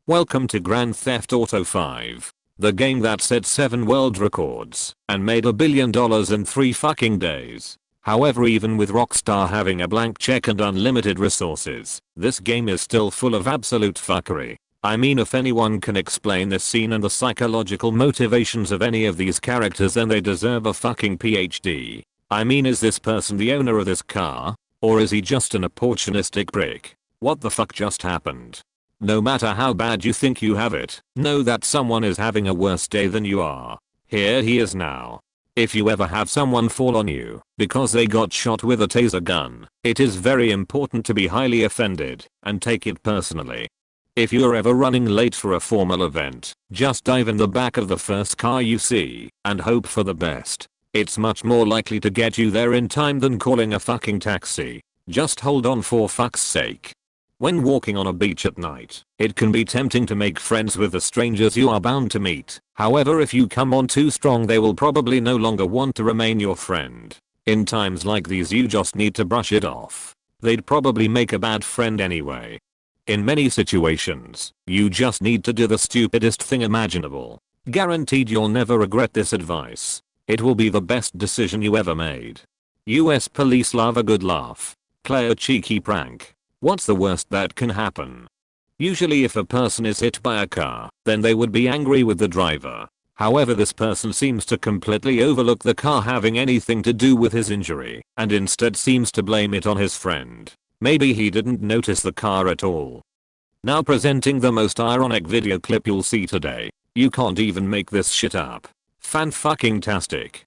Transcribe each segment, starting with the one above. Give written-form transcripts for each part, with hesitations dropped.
Welcome to Grand Theft Auto 5, the game that set 7 world records and made $1 billion in 3 fucking days. However, even with Rockstar having a blank check and unlimited resources, this game is still full of absolute fuckery. I mean, if anyone can explain this scene and the psychological motivations of any of these characters, then they deserve a fucking PhD. I mean, is this person the owner of this car? Or is he just an opportunistic prick? What the fuck just happened? No matter how bad you think you have it, know that someone is having a worse day than you are. Here he is now. If you ever have someone fall on you because they got shot with a taser gun, it is very important to be highly offended and take it personally. If you're ever running late for a formal event, just dive in the back of the first car you see and hope for the best. It's much more likely to get you there in time than calling a fucking taxi. Just hold on for fuck's sake. When walking on a beach at night, it can be tempting to make friends with the strangers you are bound to meet. However, if you come on too strong, they will probably no longer want to remain your friend. In times like these, you just need to brush it off. They'd probably make a bad friend anyway. In many situations, you just need to do the stupidest thing imaginable. Guaranteed you'll never regret this advice. It will be the best decision you ever made. US police love a good laugh. Play a cheeky prank. What's the worst that can happen? Usually if a person is hit by a car, then they would be angry with the driver. However, this person seems to completely overlook the car having anything to do with his injury and instead seems to blame it on his friend. Maybe he didn't notice the car at all. Now presenting the most ironic video clip you'll see today. You can't even make this shit up. Fan-fucking-tastic.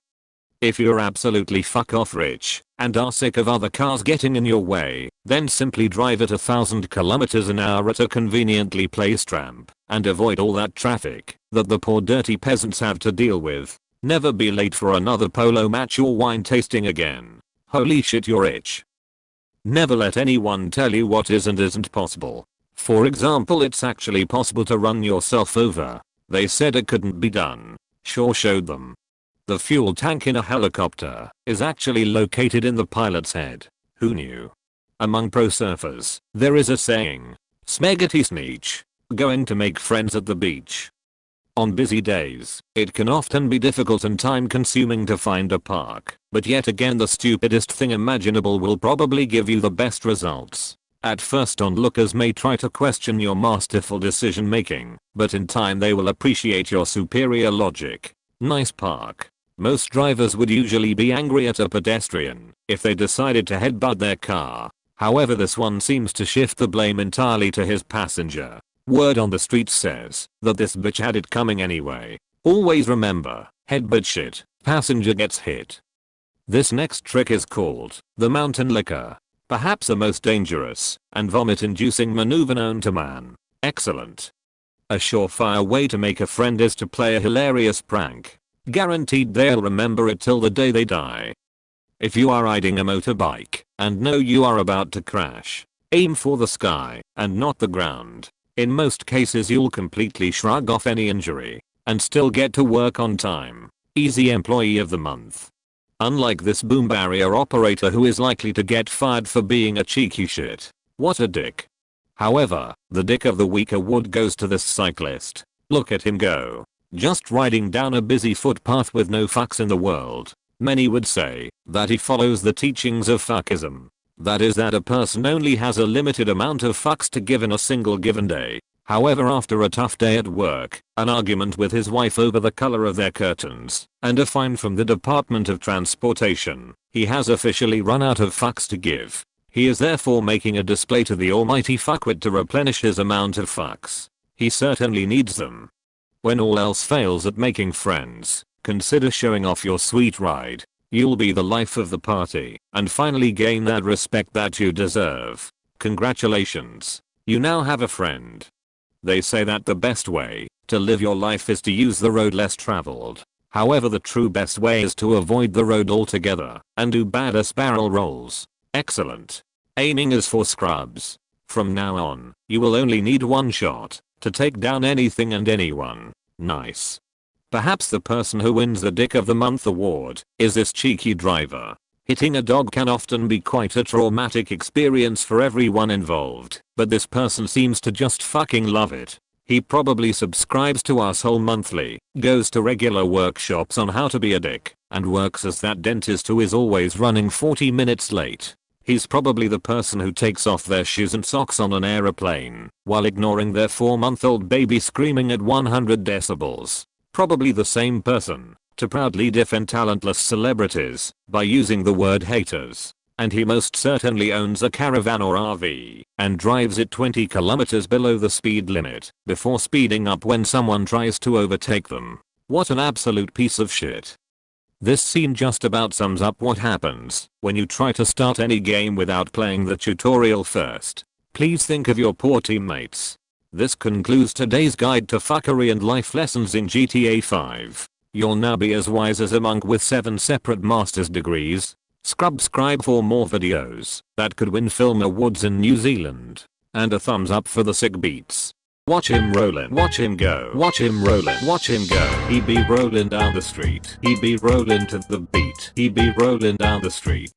If you're absolutely fuck off rich and are sick of other cars getting in your way, then simply drive at 1,000 kilometers an hour at a conveniently placed ramp and avoid all that traffic that the poor dirty peasants have to deal with. Never be late for another polo match or wine tasting again. Holy shit, you're rich. Never let anyone tell you what is and isn't possible. For example, it's actually possible to run yourself over. They said it couldn't be done. Sure showed them. The fuel tank in a helicopter is actually located in the pilot's head. Who knew? Among pro surfers, there is a saying, "Smegety sneech," going to make friends at the beach. On busy days, it can often be difficult and time consuming to find a park, but yet again the stupidest thing imaginable will probably give you the best results. At first, onlookers may try to question your masterful decision making, but in time they will appreciate your superior logic. Nice park. Most drivers would usually be angry at a pedestrian if they decided to headbutt their car. However, this one seems to shift the blame entirely to his passenger. Word on the street says that this bitch had it coming anyway. Always remember, headbutt shit, passenger gets hit. This next trick is called the mountain liquor. Perhaps the most dangerous and vomit-inducing maneuver known to man. Excellent. A surefire way to make a friend is to play a hilarious prank. Guaranteed they'll remember it till the day they die. If you are riding a motorbike and know you are about to crash, aim for the sky and not the ground. In most cases you'll completely shrug off any injury and still get to work on time. Easy employee of the month. Unlike this boom barrier operator who is likely to get fired for being a cheeky shit. What a dick. However, the dick of the week award goes to this cyclist. Look at him go. Just riding down a busy footpath with no fucks in the world. Many would say that he follows the teachings of fuckism. That is, that a person only has a limited amount of fucks to give in a single given day. However, after a tough day at work, an argument with his wife over the color of their curtains, and a fine from the Department of Transportation, he has officially run out of fucks to give. He is therefore making a display to the almighty fuckwit to replenish his amount of fucks. He certainly needs them. When all else fails at making friends, consider showing off your sweet ride. You'll be the life of the party and finally gain that respect that you deserve. Congratulations. You now have a friend. They say that the best way to live your life is to use the road less traveled. However, the true best way is to avoid the road altogether and do badass barrel rolls. Excellent. Aiming is for scrubs. From now on, you will only need one shot to take down anything and anyone. Nice. Perhaps the person who wins the Dick of the Month award is this cheeky driver. Hitting a dog can often be quite a traumatic experience for everyone involved, but this person seems to just fucking love it. He probably subscribes to Asshole Monthly, goes to regular workshops on how to be a dick, and works as that dentist who is always running 40 minutes late. He's probably the person who takes off their shoes and socks on an aeroplane while ignoring their 4-month-old baby screaming at 100 decibels. Probably the same person to proudly defend talentless celebrities by using the word haters. And he most certainly owns a caravan or RV and drives it 20 kilometers below the speed limit before speeding up when someone tries to overtake them. What an absolute piece of shit. This scene just about sums up what happens when you try to start any game without playing the tutorial first. Please think of your poor teammates. This concludes today's guide to fuckery and life lessons in GTA 5. You'll now be as wise as a monk with 7 separate master's degrees. Subscribe for more videos that could win film awards in New Zealand. And a thumbs up for the sick beats. Watch him rollin', watch him go, watch him rollin', watch him go. He be rollin' down the street, he be rollin' to the beat, he be rollin' down the street.